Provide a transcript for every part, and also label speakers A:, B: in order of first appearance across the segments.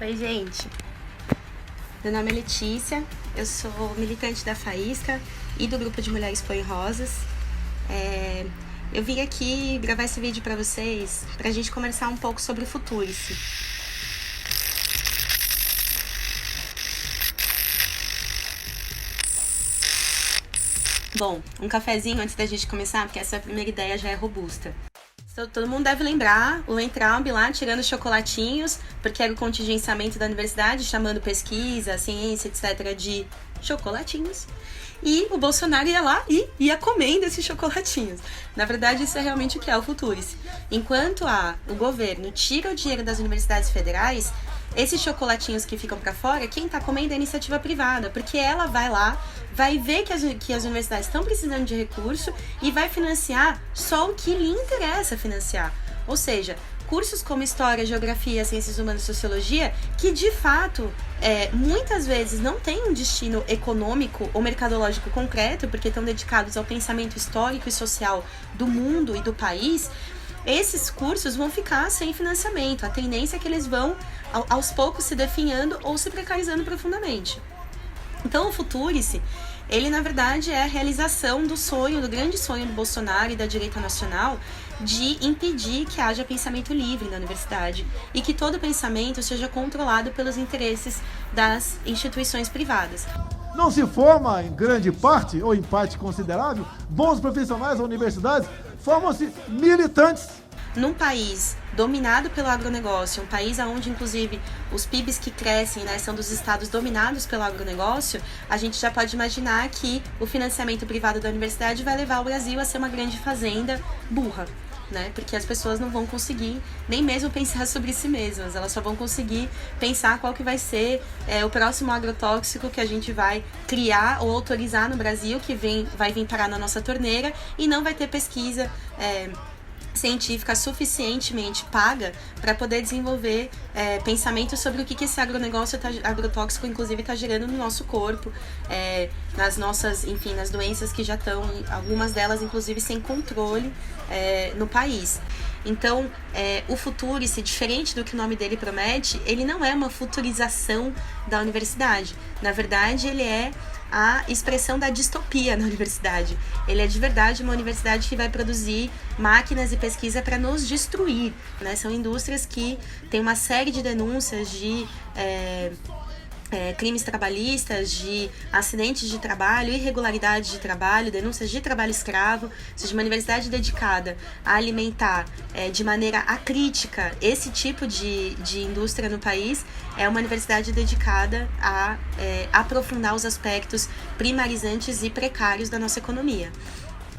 A: Oi, gente. Meu nome é Letícia, eu sou militante da Faísca e do grupo de Mulheres Põe Rosas. Eu vim aqui gravar esse vídeo para vocês, pra gente conversar um pouco sobre o Futurice. Bom, um cafezinho antes da gente começar, porque essa primeira ideia já é robusta. Todo mundo deve lembrar o Weintraub lá tirando chocolatinhos, porque era o contingenciamento da universidade, chamando pesquisa, ciência, etc. de chocolatinhos. E o Bolsonaro ia lá e ia comendo esses chocolatinhos. Na verdade, isso é realmente o que é o Futurice. Enquanto o governo tira o dinheiro das universidades federais, esses chocolatinhos que ficam para fora, quem tá comendo é a iniciativa privada, porque ela vai lá, vai ver que as universidades estão precisando de recurso e vai financiar só o que lhe interessa financiar. Ou seja, cursos como História, Geografia, Ciências Humanas e Sociologia, que de fato, muitas vezes não têm um destino econômico ou mercadológico concreto, porque estão dedicados ao pensamento histórico e social do mundo e do país, esses cursos vão ficar sem financiamento. A tendência é que eles vão, aos poucos, se definhando ou se precarizando profundamente. Então, o Futurice, ele na verdade é a realização do sonho, do grande sonho do Bolsonaro e da direita nacional de impedir que haja pensamento livre na universidade e que todo pensamento seja controlado pelos interesses das instituições privadas.
B: Não se forma, em grande parte, ou em parte considerável, bons profissionais da universidade, formam-se militantes.
A: Num país dominado pelo agronegócio, um país onde, inclusive, os PIBs que crescem, são dos estados dominados pelo agronegócio, a gente já pode imaginar que o financiamento privado da universidade vai levar o Brasil a ser uma grande fazenda burra. Porque as pessoas não vão conseguir nem mesmo pensar sobre si mesmas, elas só vão conseguir pensar qual que vai ser o próximo agrotóxico que a gente vai criar ou autorizar no Brasil, que vai vir parar na nossa torneira, e não vai ter pesquisa científica suficientemente paga para poder desenvolver pensamento sobre o que esse agrotóxico inclusive está gerando no nosso corpo, nas nossas, enfim, nas doenças que já estão, algumas delas inclusive sem controle no país. Então, o Futurice, diferente do que o nome dele promete, ele não é uma futurização da universidade. Na verdade, ele é a expressão da distopia na universidade. Ele é de verdade uma universidade que vai produzir máquinas e pesquisa para nos destruir. São indústrias que têm uma série de denúncias de crimes trabalhistas, de acidentes de trabalho, irregularidades de trabalho, denúncias de trabalho escravo. Ou seja, uma universidade dedicada a alimentar de maneira acrítica esse tipo de indústria no país é uma universidade dedicada a aprofundar os aspectos primarizantes e precários da nossa economia.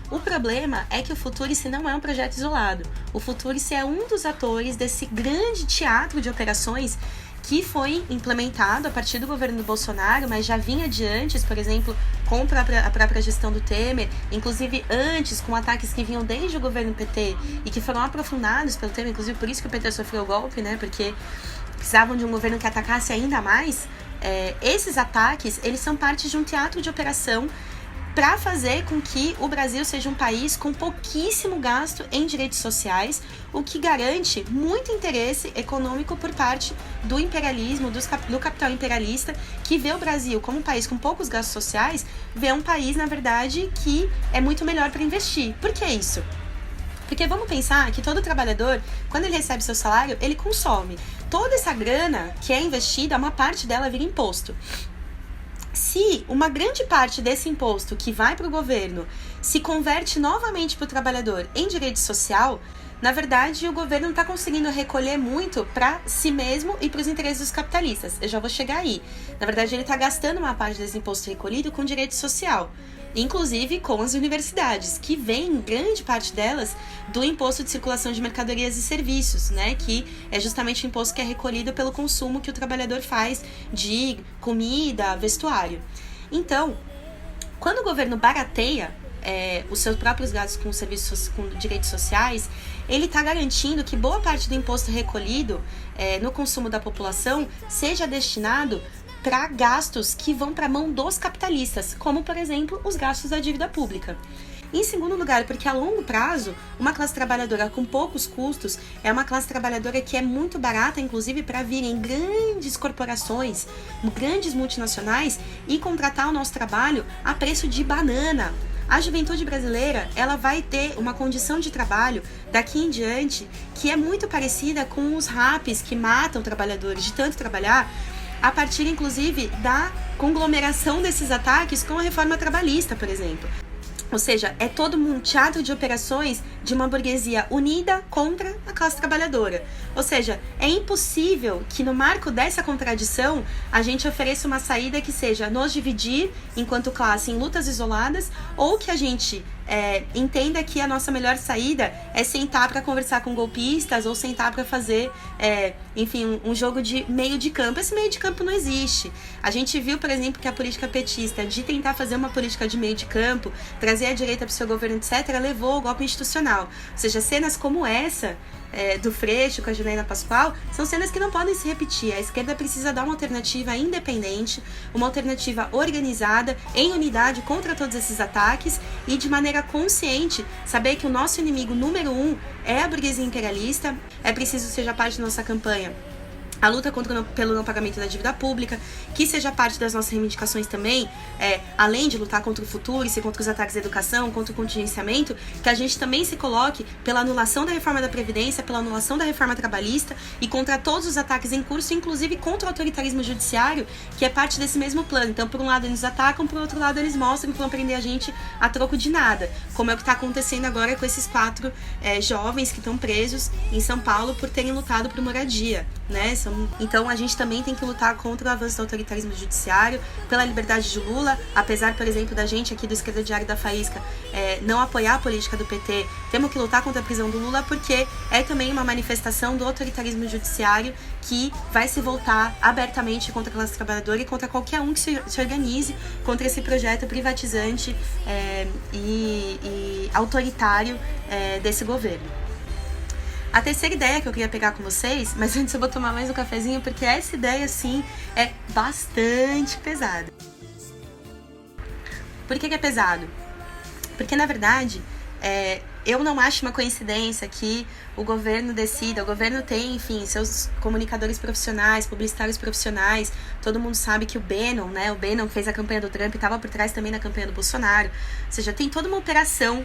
A: O problema é que o Futurice não é um projeto isolado. O Futurice é um dos atores desse grande teatro de operações que foi implementado a partir do governo do Bolsonaro, mas já vinha de antes, por exemplo, com a própria gestão do Temer, inclusive antes, com ataques que vinham desde o governo PT e que foram aprofundados pelo Temer, inclusive por isso que o PT sofreu o golpe, porque precisavam de um governo que atacasse ainda mais. Esses ataques, eles são parte de um teatro de operação para fazer com que o Brasil seja um país com pouquíssimo gasto em direitos sociais, o que garante muito interesse econômico por parte do imperialismo, do capital imperialista, que vê o Brasil como um país com poucos gastos sociais, vê um país, na verdade, que é muito melhor para investir. Por que isso? Porque vamos pensar que todo trabalhador, quando ele recebe seu salário, ele consome. Toda essa grana que é investida, uma parte dela vira imposto. Se uma grande parte desse imposto que vai para o governo se converte novamente para o trabalhador em direito social, na verdade o governo não está conseguindo recolher muito para si mesmo e para os interesses dos capitalistas. Eu já vou chegar aí. Na verdade ele está gastando uma parte desse imposto recolhido com direito social, inclusive com as universidades, que vem, grande parte delas, do imposto de circulação de mercadorias e serviços, que é justamente o imposto que é recolhido pelo consumo que o trabalhador faz de comida, vestuário. Então, quando o governo barateia os seus próprios gastos com serviços, com direitos sociais, ele está garantindo que boa parte do imposto recolhido no consumo da população seja destinado para gastos que vão para a mão dos capitalistas, como, por exemplo, os gastos da dívida pública. Em segundo lugar, porque a longo prazo, uma classe trabalhadora com poucos custos é uma classe trabalhadora que é muito barata, inclusive para virem grandes corporações, grandes multinacionais e contratar o nosso trabalho a preço de banana. A juventude brasileira, ela vai ter uma condição de trabalho daqui em diante que é muito parecida com os rapes que matam trabalhadores de tanto trabalhar, a partir inclusive da conglomeração desses ataques com a reforma trabalhista, por exemplo. Ou seja, é todo um teatro de operações de uma burguesia unida contra a classe trabalhadora. Ou seja, é impossível que no marco dessa contradição a gente ofereça uma saída que seja nos dividir enquanto classe em lutas isoladas, ou que a gente entenda que a nossa melhor saída é sentar para conversar com golpistas ou sentar para fazer, enfim, um jogo de meio de campo. Esse meio de campo não existe. A gente viu, por exemplo, que a política petista de tentar fazer uma política de meio de campo, trazer a direita para o seu governo, etc., levou ao golpe institucional. Ou seja, cenas como essa do Freixo com a Janaína Pascoal são cenas que não podem se repetir. A esquerda precisa dar uma alternativa independente, uma alternativa organizada, em unidade contra todos esses ataques e de maneira consciente saber que o nosso inimigo número 1 é a burguesia imperialista. É preciso que seja parte da nossa campanha a luta pelo não pagamento da dívida pública, que seja parte das nossas reivindicações também, além de lutar contra o futuro e contra os ataques à educação, contra o contingenciamento, que a gente também se coloque pela anulação da reforma da Previdência, pela anulação da reforma trabalhista e contra todos os ataques em curso, inclusive contra o autoritarismo judiciário, que é parte desse mesmo plano. Então, por um lado eles atacam, por outro lado eles mostram que vão prender a gente a troco de nada, como é o que está acontecendo agora com esses 4 jovens que estão presos em São Paulo por terem lutado por moradia, né? Então a gente também tem que lutar contra o avanço do autoritarismo judiciário, pela liberdade de Lula, apesar, por exemplo, da gente aqui do Esquerda Diário da Faísca não apoiar a política do PT, temos que lutar contra a prisão do Lula, porque é também uma manifestação do autoritarismo judiciário que vai se voltar abertamente contra a classe trabalhadora e contra qualquer um que se organize contra esse projeto privatizante e autoritário desse governo. A terceira ideia que eu queria pegar com vocês, mas antes eu vou tomar mais um cafezinho, porque essa ideia, sim, é bastante pesada. Por que é pesado? Porque, na verdade, eu não acho uma coincidência que o governo decida, o governo tem, enfim, seus comunicadores profissionais, publicitários profissionais, todo mundo sabe que o Bannon, né, o Bannon que fez a campanha do Trump, estava por trás também da campanha do Bolsonaro, ou seja, tem toda uma operação,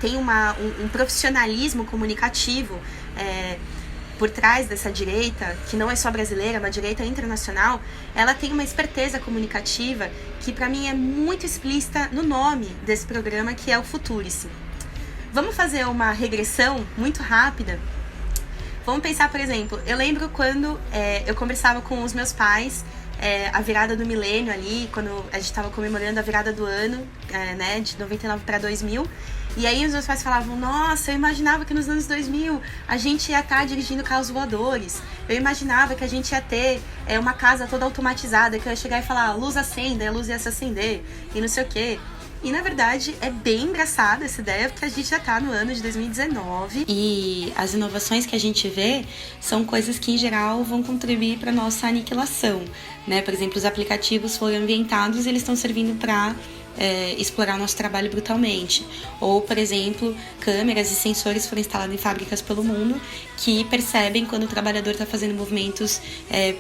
A: tem um profissionalismo comunicativo por trás dessa direita, que não é só brasileira, é uma direita internacional. Ela tem uma esperteza comunicativa que para mim é muito explícita no nome desse programa, que é o Futurice. Vamos fazer uma regressão muito rápida. Vamos pensar, por exemplo, eu lembro quando eu conversava com os meus pais, a virada do milênio ali, quando a gente estava comemorando a virada do ano, né, de 99 para 2000, e aí os meus pais falavam, nossa, eu imaginava que nos anos 2000 a gente ia estar dirigindo carros voadores, eu imaginava que a gente ia ter uma casa toda automatizada, que eu ia chegar e falar, luz acenda, a luz ia se acender, e não sei o quê. E, na verdade, é bem engraçada essa ideia, porque a gente já tá no ano de 2019 e as inovações que a gente vê são coisas que, em geral, vão contribuir para nossa aniquilação, né? Por exemplo, os aplicativos foram inventados e eles estão servindo para explorar o nosso trabalho brutalmente. Ou, por exemplo, câmeras e sensores foram instalados em fábricas pelo mundo que percebem quando o trabalhador está fazendo movimentos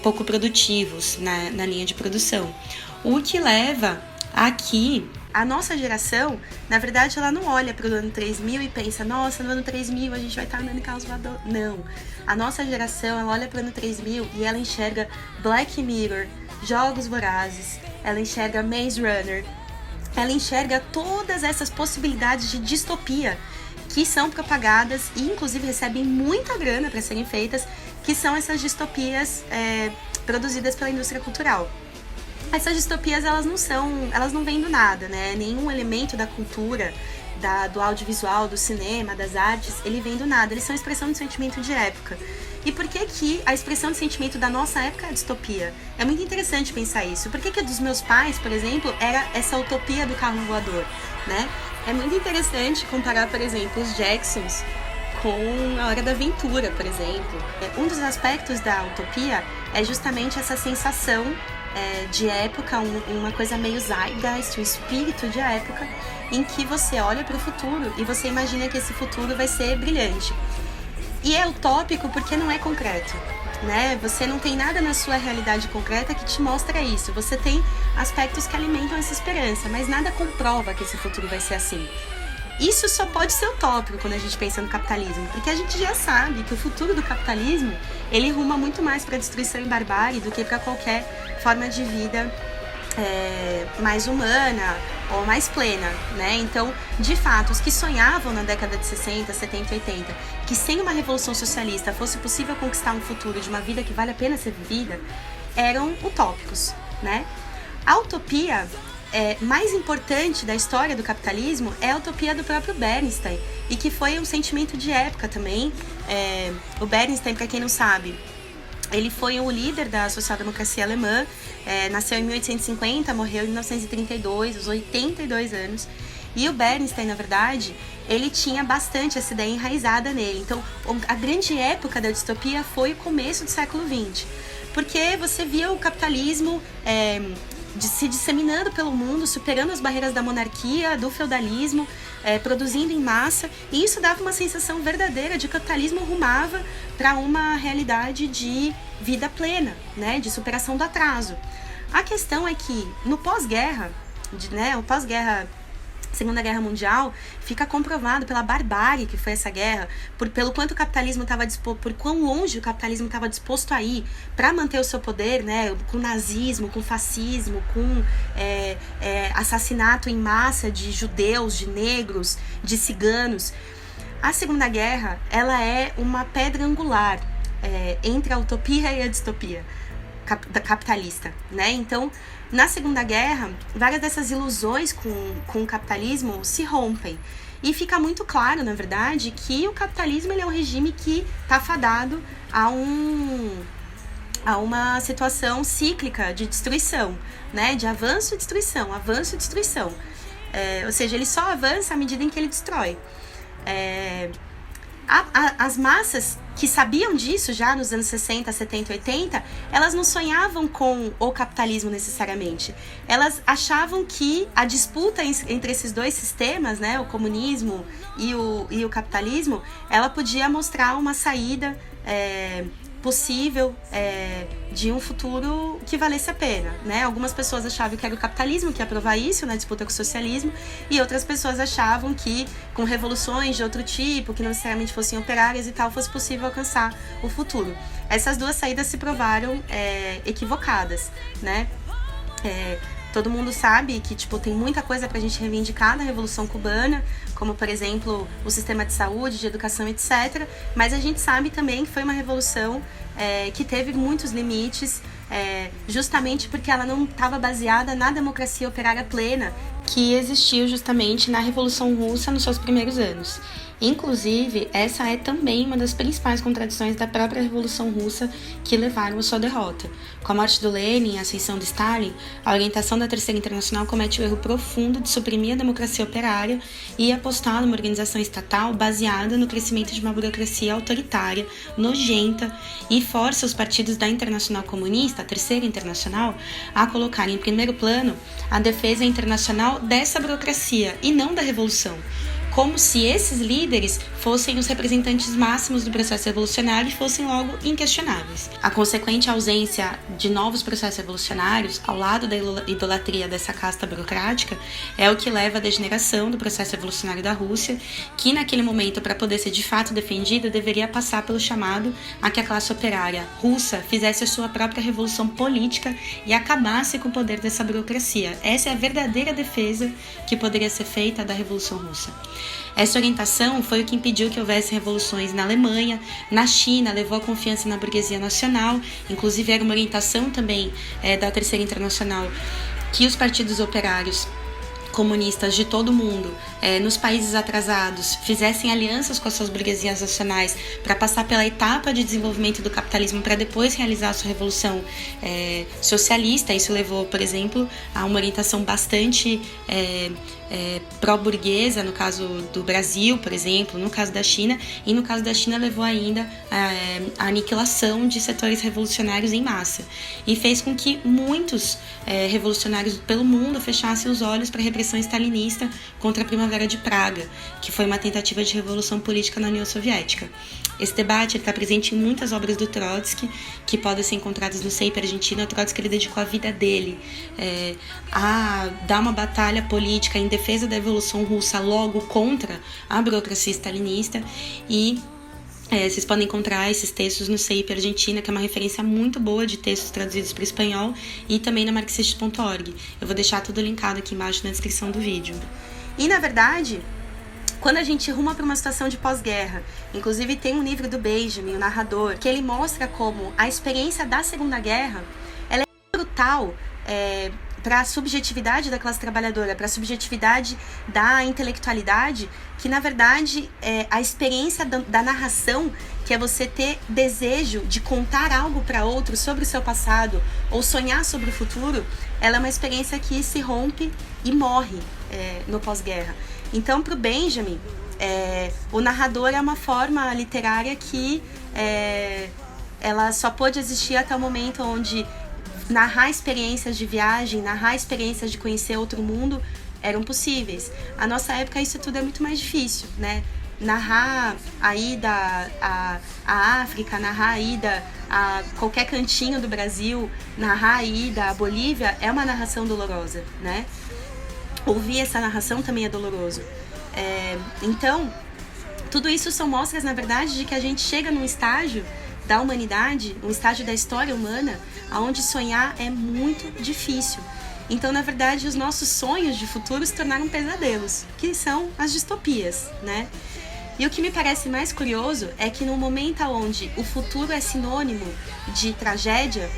A: pouco produtivos na linha de produção. O que leva aqui a nossa geração, na verdade, ela não olha para o ano 3000 e pensa, nossa, no ano 3000 a gente vai estar andando em carros voadores. Não. A nossa geração, ela olha para o ano 3000 e ela enxerga Black Mirror, Jogos Vorazes, ela enxerga Maze Runner, ela enxerga todas essas possibilidades de distopia que são propagadas e, inclusive, recebem muita grana para serem feitas, que são essas distopias produzidas pela indústria cultural. Essas distopias, elas não vêm do nada, né? Nenhum elemento da cultura, do audiovisual, do cinema, das artes, ele vem do nada. Eles são expressão de sentimento de época. E por que a expressão de sentimento da nossa época é a distopia? É muito interessante pensar isso. Por que a dos meus pais, por exemplo, era essa utopia do carro voador, né? É muito interessante comparar, por exemplo, os Jacksons com A Hora da Aventura, por exemplo. Um dos aspectos da utopia é justamente essa sensação de época, uma coisa meio zeitgeist, um espírito de época, em que você olha para o futuro e você imagina que esse futuro vai ser brilhante. E é utópico porque não é concreto, né? Você não tem nada na sua realidade concreta que te mostra isso. Você tem aspectos que alimentam essa esperança, mas nada comprova que esse futuro vai ser assim. Isso só pode ser utópico quando a gente pensa no capitalismo, porque a gente já sabe que o futuro do capitalismo, ele ruma muito mais para destruição e barbárie do que para qualquer forma de vida mais humana ou mais plena, né? Então, de fato, os que sonhavam na década de 60, 70, 80, que sem uma revolução socialista fosse possível conquistar um futuro de uma vida que vale a pena ser vivida, eram utópicos, né? A utopia mais importante da história do capitalismo é a utopia do próprio Bernstein, e que foi um sentimento de época também. O Bernstein, para quem não sabe, ele foi o líder da social-democracia alemã, nasceu em 1850, morreu em 1932, aos 82 anos. E o Bernstein, na verdade, ele tinha bastante essa ideia enraizada nele. Então, a grande época da distopia foi o começo do século XX, porque você via o capitalismo se disseminando pelo mundo, superando as barreiras da monarquia, do feudalismo, produzindo em massa, e isso dava uma sensação verdadeira de que o capitalismo rumava para uma realidade de vida plena, né, de superação do atraso. A questão é que no pós-guerra, o pós-guerra, Segunda Guerra Mundial, fica comprovado pela barbárie que foi essa guerra, pelo quanto o capitalismo estava disposto, por quão longe o capitalismo estava disposto a ir para manter o seu poder, né, com nazismo, com fascismo, com assassinato em massa de judeus, de negros, de ciganos. A Segunda Guerra, ela é uma pedra angular entre a utopia e a distopia capitalista, né? Então, na Segunda Guerra, várias dessas ilusões com o capitalismo se rompem. E fica muito claro, na verdade, que o capitalismo ele é um regime que está fadado a uma situação cíclica de destruição, né? De avanço e destruição, avanço e destruição. Ou seja, ele só avança à medida em que ele destrói. As massas que sabiam disso já nos anos 60, 70, 80, elas não sonhavam com o capitalismo necessariamente. Elas achavam que a disputa entre esses dois sistemas, né, o comunismo e o capitalismo, ela podia mostrar uma saída possível de um futuro que valesse a pena, né? Algumas pessoas achavam que era o capitalismo que ia provar isso na disputa com o socialismo, e outras pessoas achavam que com revoluções de outro tipo, que não necessariamente fossem operárias e tal, fosse possível alcançar o futuro. Essas duas saídas se provaram equivocadas, né? Todo mundo sabe que tem muita coisa pra gente reivindicar da Revolução Cubana, como, por exemplo, o sistema de saúde, de educação, etc. Mas a gente sabe também que foi uma revolução que teve muitos limites, justamente porque ela não estava baseada na democracia operária plena que existiu justamente na Revolução Russa nos seus primeiros anos. Inclusive, essa é também uma das principais contradições da própria Revolução Russa que levaram à sua derrota. Com a morte do Lenin e a ascensão de Stalin, a orientação da Terceira Internacional comete o erro profundo de suprimir a democracia operária e apostar numa organização estatal baseada no crescimento de uma burocracia autoritária, nojenta, e força os partidos da Internacional Comunista, a Terceira Internacional, a colocar em primeiro plano a defesa internacional dessa burocracia e não da revolução, como se esses líderes fossem os representantes máximos do processo revolucionário e fossem logo inquestionáveis. A consequente ausência de novos processos revolucionários, ao lado da idolatria dessa casta burocrática, é o que leva à degeneração do processo revolucionário da Rússia, que naquele momento, para poder ser de fato defendido, deveria passar pelo chamado a que a classe operária russa fizesse a sua própria revolução política e acabasse com o poder dessa burocracia. Essa é a verdadeira defesa que poderia ser feita da Revolução Russa. Essa orientação foi o que impediu que houvesse revoluções na Alemanha, na China, levou a confiança na burguesia nacional, inclusive era uma orientação também da Terceira Internacional que os partidos operários comunistas de todo mundo, nos países atrasados, fizessem alianças com as suas burguesias nacionais para passar pela etapa de desenvolvimento do capitalismo para depois realizar a sua revolução socialista. Isso levou, por exemplo, a uma orientação bastante pró-burguesa, no caso do Brasil, por exemplo, no caso da China, e no caso da China levou ainda a aniquilação de setores revolucionários em massa, e fez com que muitos revolucionários pelo mundo fechassem os olhos para a repressão stalinista contra a Primavera de Praga, que foi uma tentativa de revolução política na União Soviética. Esse debate está presente em muitas obras do Trotsky, que podem ser encontradas no CEIP argentino. O Trotsky ele dedicou a vida dele a dar uma batalha política em defesa da Revolução Russa, logo contra a burocracia stalinista, e vocês podem encontrar esses textos no CEIP Argentina, que é uma referência muito boa de textos traduzidos para o espanhol, e também na Marxist.org. Eu vou deixar tudo linkado aqui embaixo na descrição do vídeo. E, na verdade, quando a gente ruma para uma situação de pós-guerra, inclusive tem um livro do Benjamin, o narrador, que ele mostra como a experiência da Segunda Guerra ela é brutal para a subjetividade da classe trabalhadora, para a subjetividade da intelectualidade, que na verdade a experiência da narração, que é você ter desejo de contar algo para outro sobre o seu passado ou sonhar sobre o futuro, ela é uma experiência que se rompe e morre no pós-guerra. Então, para o Benjamin, o narrador é uma forma literária que ela só pôde existir até o momento onde narrar experiências de viagem, narrar experiências de conhecer outro mundo eram possíveis. A nossa época isso tudo é muito mais difícil, né? Narrar a ida à África, narrar a ida a qualquer cantinho do Brasil, narrar a ida à Bolívia é uma narração dolorosa, né? Ouvir essa narração também é doloroso. Então, tudo isso são mostras, na verdade, de que a gente chega num estágio da humanidade, um estágio da história humana, onde sonhar é muito difícil. Então, na verdade, os nossos sonhos de futuro se tornaram pesadelos, que são as distopias, né? E o que me parece mais curioso é que no momento onde o futuro é sinônimo de tragédia,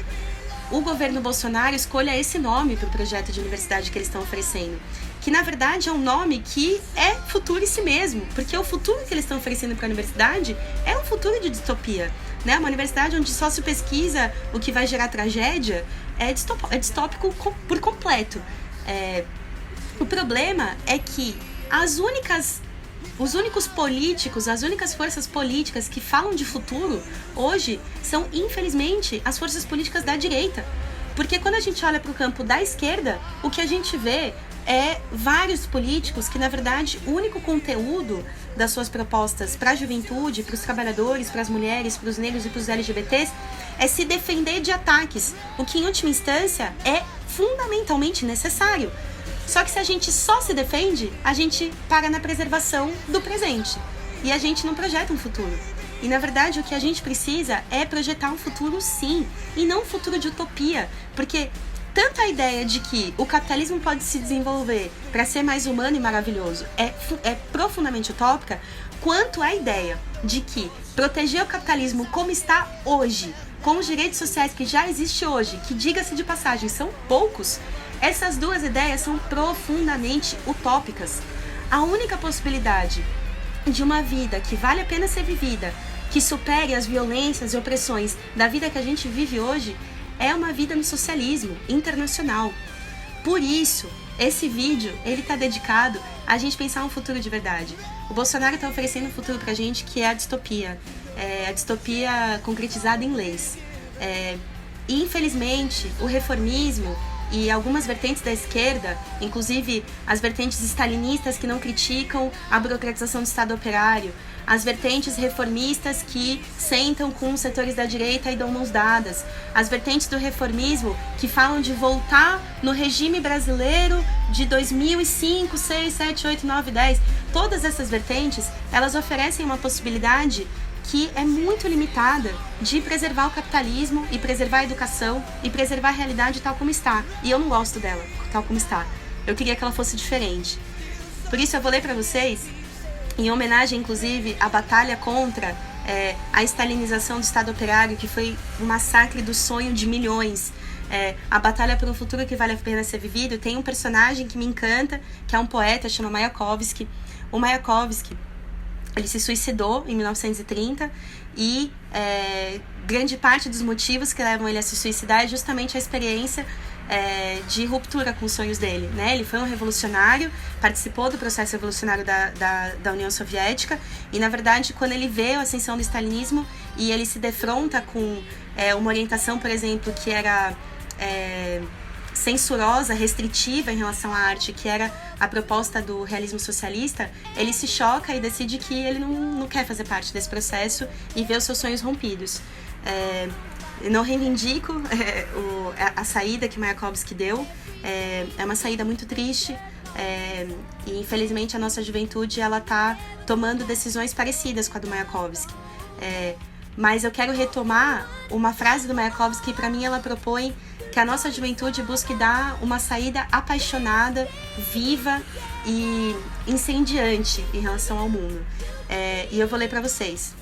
A: o governo Bolsonaro escolha esse nome para o projeto de universidade que eles estão oferecendo, que na verdade é um nome que é futuro em si mesmo, porque o futuro que eles estão oferecendo para a universidade é um futuro de distopia, né? Uma universidade onde só se pesquisa o que vai gerar tragédia é distópico por completo. O problema é que os únicos políticos, as únicas forças políticas que falam de futuro hoje são, infelizmente, as forças políticas da direita. Porque quando a gente olha para o campo da esquerda, o que a gente vê é vários políticos que, na verdade, o único conteúdo das suas propostas para a juventude, para os trabalhadores, para as mulheres, para os negros e para os LGBTs é se defender de ataques, o que, em última instância, é fundamentalmente necessário. Só que se a gente só se defende, a gente para na preservação do presente. E a gente não projeta um futuro. E, na verdade, o que a gente precisa é projetar um futuro, sim, e não um futuro de utopia. Porque tanto a ideia de que o capitalismo pode se desenvolver para ser mais humano e maravilhoso é profundamente utópica, quanto a ideia de que proteger o capitalismo como está hoje, com os direitos sociais que já existem hoje, que, diga-se de passagem, são poucos, essas duas ideias são profundamente utópicas. A única possibilidade de uma vida que vale a pena ser vivida, que supere as violências e opressões da vida que a gente vive hoje, é uma vida no socialismo internacional. Por isso, esse vídeo ele está dedicado a gente pensar um futuro de verdade. O Bolsonaro está oferecendo um futuro pra gente que é a distopia concretizada em leis. E, infelizmente, o reformismo e algumas vertentes da esquerda, inclusive as vertentes stalinistas que não criticam a burocratização do Estado operário, as vertentes reformistas que sentam com os setores da direita e dão mãos dadas, as vertentes do reformismo que falam de voltar no regime brasileiro de 2005, 6, 7, 8, 9, 10, todas essas vertentes, elas oferecem uma possibilidade que é muito limitada de preservar o capitalismo e preservar a educação e preservar a realidade tal como está. E eu não gosto dela tal como está. Eu queria que ela fosse diferente. Por isso eu vou ler para vocês, em homenagem inclusive à batalha contra a estalinização do Estado operário, que foi um massacre do sonho de milhões. A batalha por um futuro que vale a pena ser vivido. Tem um personagem que me encanta, que é um poeta, chama Mayakovsky. O Mayakovsky, ele se suicidou em 1930 e grande parte dos motivos que levam ele a se suicidar é justamente a experiência de ruptura com os sonhos dele, né? Ele foi um revolucionário, participou do processo revolucionário da União Soviética e, na verdade, quando ele vê a ascensão do stalinismo e ele se defronta com uma orientação, por exemplo, que era censurosa, restritiva em relação à arte, que era a proposta do realismo socialista, ele se choca e decide que ele não quer fazer parte desse processo e vê os seus sonhos rompidos. Eu não reivindico a saída que Mayakovsky deu, é uma saída muito triste, e infelizmente a nossa juventude ela está tomando decisões parecidas com a do Mayakovsky. Mas eu quero retomar uma frase do Mayakovsky que para mim ela propõe que a nossa juventude busque dar uma saída apaixonada, viva e incendiante em relação ao mundo. E eu vou ler para vocês.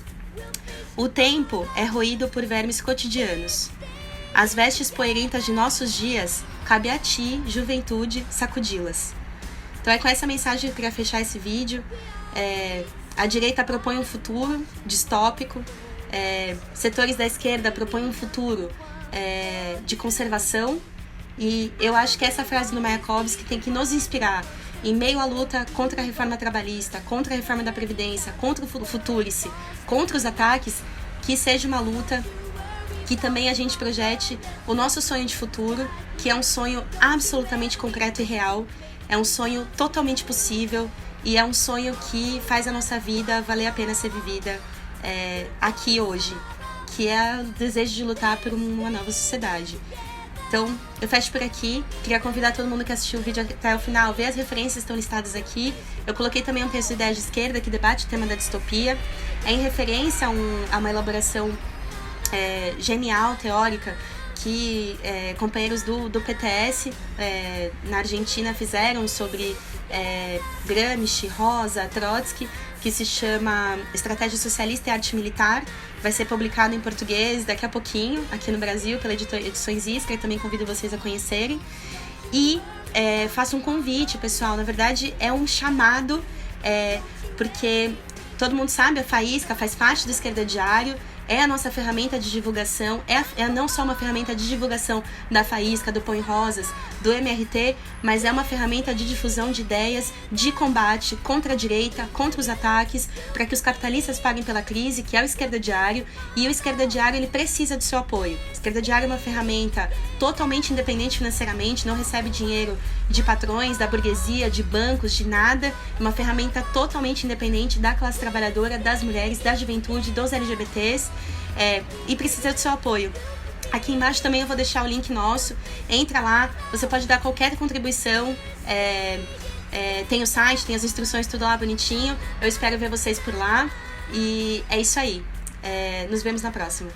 A: O tempo é roído por vermes cotidianos. As vestes poeirentas de nossos dias, cabe a ti, juventude, sacudi-las. Então é com essa mensagem que eu queria fechar esse vídeo. A direita propõe um futuro distópico, setores da esquerda propõem um futuro de conservação, e eu acho que essa frase do Mayakovsky tem que nos inspirar em meio à luta contra a reforma trabalhista, contra a reforma da Previdência, contra o Futurice, contra os ataques, que seja uma luta que também a gente projete o nosso sonho de futuro, que é um sonho absolutamente concreto e real, é um sonho totalmente possível e é um sonho que faz a nossa vida valer a pena ser vivida aqui hoje, que é o desejo de lutar por uma nova sociedade. Então, eu fecho por aqui. Queria convidar todo mundo que assistiu o vídeo até o final, ver as referências que estão listadas aqui. Eu coloquei também um texto de Ideias de Esquerda que debate o tema da distopia. É em referência a uma elaboração genial, teórica, que companheiros do PTS na Argentina fizeram sobre Gramsci, Rosa, Trotsky, que se chama Estratégia Socialista e Arte Militar. Vai ser publicado em português daqui a pouquinho, aqui no Brasil, pela Edições Iskra, e também convido vocês a conhecerem. E faço um convite, pessoal, na verdade é um chamado, porque todo mundo sabe, a Faísca faz parte do Esquerda Diário, é a nossa ferramenta de divulgação, é não só uma ferramenta de divulgação da Faísca, do Põe Rosas, do MRT, mas é uma ferramenta de difusão de ideias, de combate contra a direita, contra os ataques, para que os capitalistas paguem pela crise, que é o Esquerda Diário, e o Esquerda Diário ele precisa do seu apoio. O Esquerda Diário é uma ferramenta totalmente independente financeiramente, não recebe dinheiro de patrões, da burguesia, de bancos, de nada, é uma ferramenta totalmente independente da classe trabalhadora, das mulheres, da juventude, dos LGBTs, e precisa do seu apoio. Aqui embaixo também eu vou deixar o link nosso, entra lá, você pode dar qualquer contribuição, tem o site, tem as instruções, tudo lá bonitinho, eu espero ver vocês por lá, e é isso aí, nos vemos na próxima.